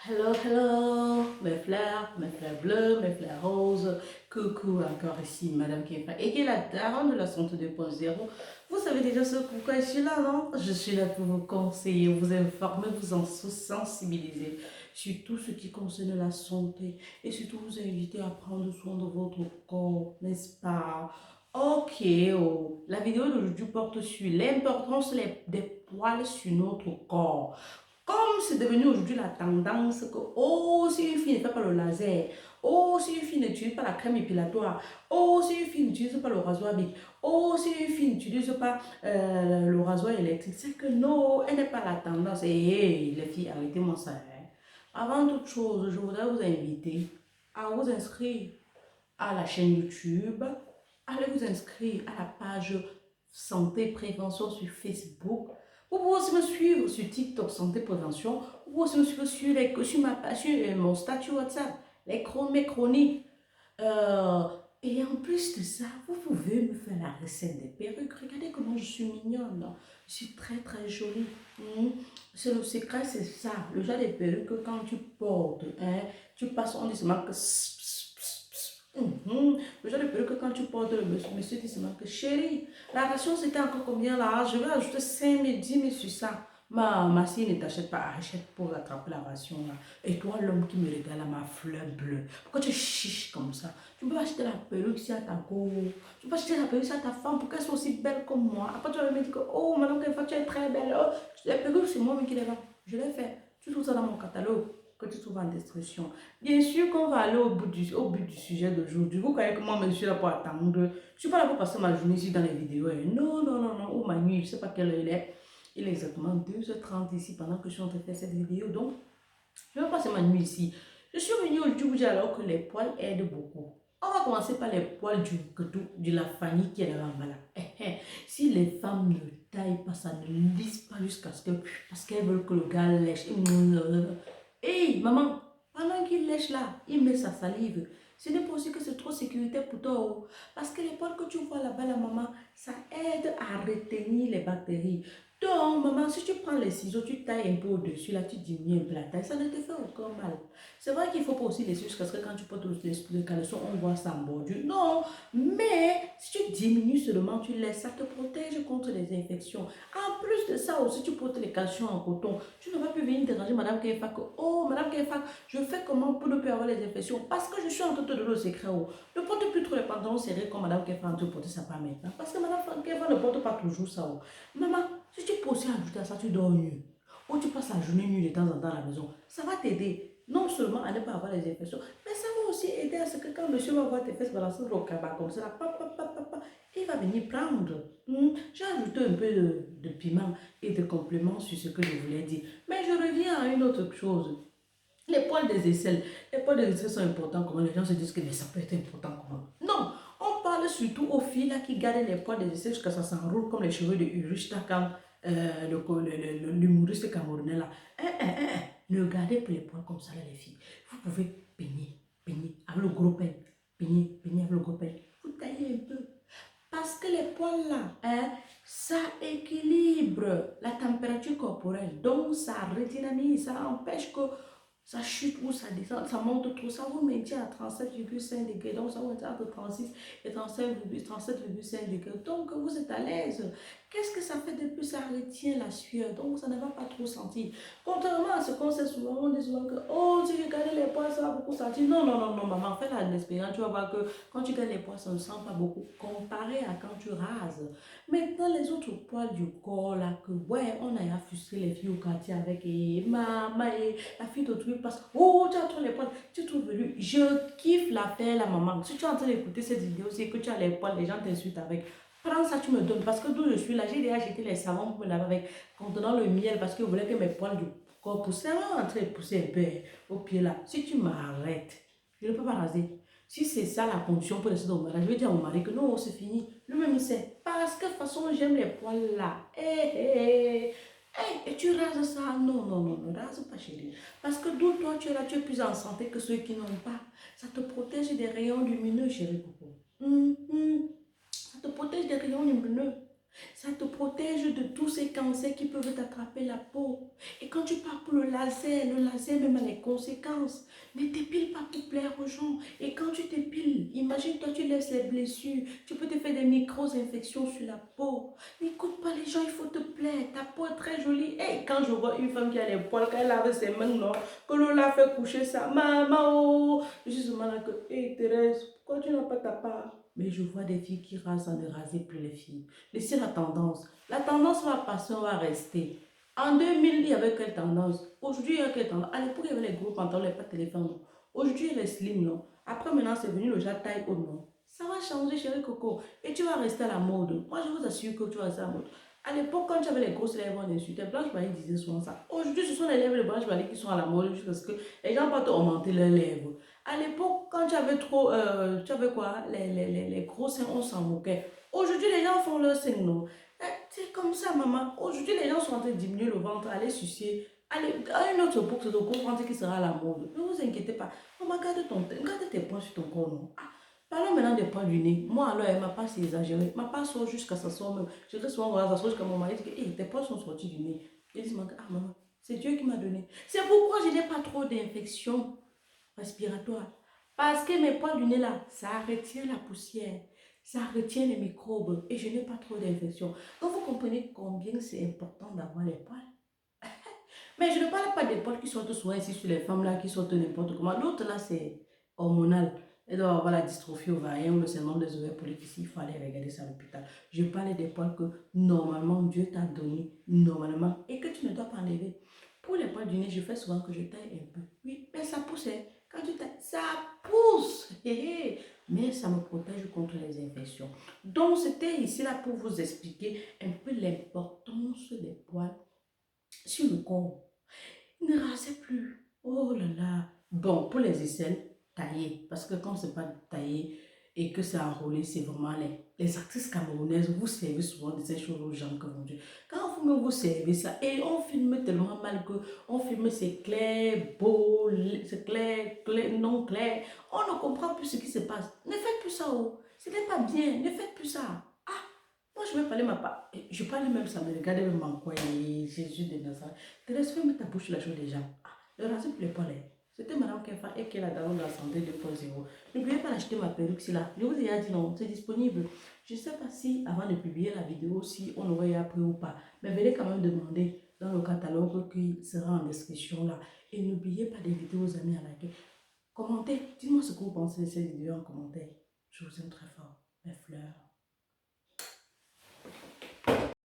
Hello, hello, mes fleurs bleues, mes fleurs roses. Coucou, encore ici, Madame Kefa. Et qui est la daronne de la santé 2.0. Vous savez déjà ce pourquoi je suis là, non? Je suis là pour vous conseiller, vous informer, vous en sensibiliser sur tout ce qui concerne la santé et surtout vous inviter à prendre soin de votre corps, n'est-ce pas? Ok, oh. La vidéo d'aujourd'hui porte sur l'importance des poils sur notre corps. Comme c'est devenu aujourd'hui la tendance que, oh, si une fille ne fait pas le laser, oh, si une fille n'utilise pas la crème épilatoire, oh, si une fille n'utilise pas le rasoir Bic, oh, si une fille n'utilise pas le rasoir électrique, c'est que non, elle n'est pas la tendance. Et hey, les filles, arrêtez-moi ça, hein. Avant toute chose, je voudrais vous inviter à vous inscrire à la chaîne YouTube, allez vous inscrire à la page Santé Prévention sur Facebook. Vous pouvez aussi me suivre sur TikTok Santé Prévention. Vous pouvez aussi me suivre sur ma page, sur mon statut WhatsApp, mes chroniques. Euh, et en plus de ça, vous pouvez me faire la recette des perruques. Regardez comment je suis mignonne. Je suis très très jolie. C'est le secret, c'est ça. Le genre de perruques que quand tu portes, hein, tu passes, on dit seulement que le genre de perruque que quand tu portes le monsieur dit seulement que chérie, la ration c'était encore combien là? Je vais ajouter 5 000, 10 000 sur ça. Ma fille ne t'achète pas, achète pour rattraper la ration là. Et toi, l'homme qui me regarde ma fleur bleue, pourquoi tu chiches comme ça? Tu peux acheter la perruque si à ta go. Tu peux acheter la perruque si à ta femme pour qu'elle soit aussi belle comme moi. Après, tu vas me dire que, oh, madame, tu es très belle. Oh, la perruque, c'est moi qui l'ai fait. Je l'ai fait. Tu trouves ça dans mon catalogue que tu trouves en destruction. Bien sûr qu'on va aller au but du sujet d'aujourd'hui. Vous croyez que moi, je suis là pour attendre. Je ne suis pas là pour passer ma journée ici dans les vidéos. Non, non, non, non. Ou ma nuit, je ne sais pas quelle heure il est. Il est exactement 2h30 ici pendant que je suis en train de faire cette vidéo. Donc, je vais passer ma nuit ici. Je suis venue aujourd'hui alors que les poils aident beaucoup. On va commencer par les poils de la famille qui est là-bas. Si les femmes ne taillent pas, ça ne lisse pas jusqu'à ce que, parce qu'elles veulent que le gars lèche. Hey, maman, pendant qu'il lèche là, il met sa salive. Ce n'est pas aussi que c'est trop sécuritaire pour toi. Oh. Parce que les poils que tu vois là-bas, la maman, ça aide à retenir les bactéries. Donc, maman, si tu prends les ciseaux, tu tailles un peu au-dessus, là, tu diminues un peu la taille, ça ne te fait aucun mal. C'est vrai qu'il ne faut pas aussi les ciseaux, parce que quand tu portes le caleçon, on voit ça en bordure. Non, mais si tu diminues seulement, tu laisses, ça te protège contre les infections. En plus de ça aussi, tu portes les caleçons en coton. Tu ne vas plus venir déranger Madame Kefa que, oh, Madame Kefa, je fais comment pour ne plus avoir les infections? Parce que je suis en train de te donner le secret. Oh. Ne porte plus trop les pantalons serrés comme Madame Kefa est en train de porter ça pas maintenant. Parce que Madame Kefa ne porte pas toujours ça. Oh. Maman, si tu peux aussi ajouter à ça, tu dors nu. Ou tu passes la journée nue de temps en temps à la maison. Ça va t'aider. Non seulement à ne pas avoir les infections, mais ça va aussi aider à ce que quand monsieur va voir tes fesses balancer au cabas comme ça, il va venir prendre. J'ai ajouté un peu de piment et de compléments sur ce que je voulais dire. Mais je reviens à une autre chose. Les poils des aisselles. Les poils des aisselles sont importants comment les gens se disent que mais ça peut être important comment. Non, on parle surtout aux filles là qui gardent les poils des aisselles jusqu'à ça s'enroule comme les cheveux de Urich quand l'humoriste camerounais là. Ne gardez plus les poils comme ça là les filles. Vous pouvez peigner avec le gros peigne. Peigner avec le gros peigne. Vous taillez un peu. Parce que les poils là, ça équilibre la température corporelle. Donc ça redynamise, ça empêche que ça chute ou ça descend, ça monte trop, ça vous maintient à 37,5 degrés, donc ça vous maintient entre 36 et 37,5 degrés, donc vous êtes à l'aise. Qu'est-ce que ça fait de plus? Ça retient la sueur, donc ça ne va pas trop sentir. Contrairement à ce qu'on sait souvent, on dit souvent que, oh, si je garde les poils, ça va beaucoup sentir. Non, non, non, non, maman, fais l'expérience, tu vas voir que quand tu gardes les poils, ça ne sent pas beaucoup, comparé à quand tu rases. Maintenant, les autres poils du corps, là, que, ouais, on a frustré les filles au quartier avec, et maman, et la fille de truc parce que, oh, tu as trop les poils, tu trouves velu. Je kiffe l'affaire, la maman. Si tu es en train d'écouter cette vidéo, c'est que tu as les poils, les gens t'insultent avec. Prends ça, tu me donnes. Parce que d'où je suis là, j'ai déjà acheté les savons pour me laver avec, contenant le miel, parce que je voulais que mes poils du corps poussent. Ça va entrer et pousser un peu au pied là. Si tu m'arrêtes, je ne peux pas raser. Si c'est ça la condition pour laisser ton mariage, je vais dire à mon mari que non, c'est fini. Lui-même, il sait. Parce que de toute façon, j'aime les poils là. Et tu rases ça? Non, non, non, ne rase pas, chérie. Parce que d'où toi, tu es là, tu es plus en santé que ceux qui n'ont pas. Ça te protège des rayons lumineux, chérie Coco. Ça te protège des rayons lumineux. Ça te protège de tous ces cancers qui peuvent t'attraper la peau. Et quand tu pars pour le laser même a les conséquences. Ne t'épile pas pour plaire aux gens. Et quand tu t'épiles, imagine toi tu laisses les blessures. Tu peux te faire des micro-infections sur la peau. N'écoute pas les gens, il faut te plaire. Ta peau est très jolie. Et quand je vois une femme qui a les poils, quand elle lave ses mains, non, que l'on l'a fait coucher ça, maman, oh, je suis seulement là que, hé Thérèse, pourquoi tu n'as pas ta part? Mais je vois des filles qui rasent sans ne raser plus les filles. Laissez la tendance. La tendance va passer, on va rester. En 2000, il y avait quelle tendance? Aujourd'hui, il y a quelle tendance? À l'époque, il y avait les gros pantalons, les pas de téléphone, non. Aujourd'hui, il y a les slim, non. Après, maintenant, c'est venu le genre taille haute, non. Ça va changer, chérie Coco. Et tu vas rester à la mode. Moi, je vous assure que tu vas rester à la mode. À l'époque, quand tu avais les grosses lèvres, on insultait. Blanche Marie disait souvent ça. Aujourd'hui, ce sont les lèvres de Blanche Marie qui sont à la mode jusqu'à ce que les gens vont augmenter leurs lèvres. À l'époque, quand tu avais trop, tu avais quoi, les gros seins, on s'en moquait. Aujourd'hui, les gens font leur seins, non? C'est comme ça, maman. Aujourd'hui, les gens sont en train de diminuer le ventre, aller sucer. Allez, à une autre époque, c'est le gros ventre qui sera à la mode. Ne vous inquiétez pas. Maman, garde tes points sur ton corps, non? Ah, parlons maintenant des points du nez. Moi, alors, ma part, c'est exagéré. Ma part sort jusqu'à ça sort même. Je reste souvent, voilà, ça sort jusqu'à mon mari dit que hey, tes points sont sortis du nez. Je dis, ah, maman, c'est Dieu qui m'a donné. C'est pourquoi je n'ai pas trop d'infections respiratoires. Parce que mes poils du nez là, ça retient la poussière, ça retient les microbes et je n'ai pas trop d'infections. Donc vous comprenez combien c'est important d'avoir les poils. Mais je ne parle pas des poils qui sortent souvent ici sur les femmes là, qui sortent n'importe comment. L'autre là, c'est hormonal. Elle doit avoir la dystrophie ovarienne ou le syndrome des ovaires polykystiques. Il faut aller regarder ça à l'hôpital. Je parle des poils que normalement Dieu t'a donné, normalement, et que tu ne dois pas enlever. Pour les poils du nez, je fais souvent que je taille un peu. Oui, mais ça pousse. Hein. Quand tu tailles, ça pousse. Mais ça me protège contre les infections. Donc, c'était ici là pour vous expliquer un peu l'importance des poils sur le corps. Ne rasez plus. Oh là là. Bon, pour les aisselles, taillez. Parce que quand c'est pas taillé et que c'est enroulé, c'est vraiment les actrices camerounaises, vous servez souvent de ces choses aux gens que vous dites. Quand vous servez ça, et on filme tellement mal que on filme c'est clair, beau, c'est clair, clair, non clair. On ne comprend plus ce qui se passe. Ne faites plus ça. Oh. Ce n'est pas bien. Ne faites plus ça. Ah, moi je vais parler ma part. Je parle même ça, me regardez même en quoi Jésus de Nazareth. Thérèse, fais ta bouche la chose déjà. Ah, le raser pour les poils. C'était Madame Kefa et qui est la dame de la santé 2.0. N'oubliez pas d'acheter ma perruque si là. Je vous ai déjà dit non, c'est disponible. Je ne sais pas si avant de publier la vidéo, si on aurait appris ou pas. Mais venez quand même demander dans le catalogue qui sera en description là. Et n'oubliez pas des vidéos aux amis à liker. Commentez, dites-moi ce que vous pensez de cette vidéo en commentaire. Je vous aime très fort. Mes fleurs.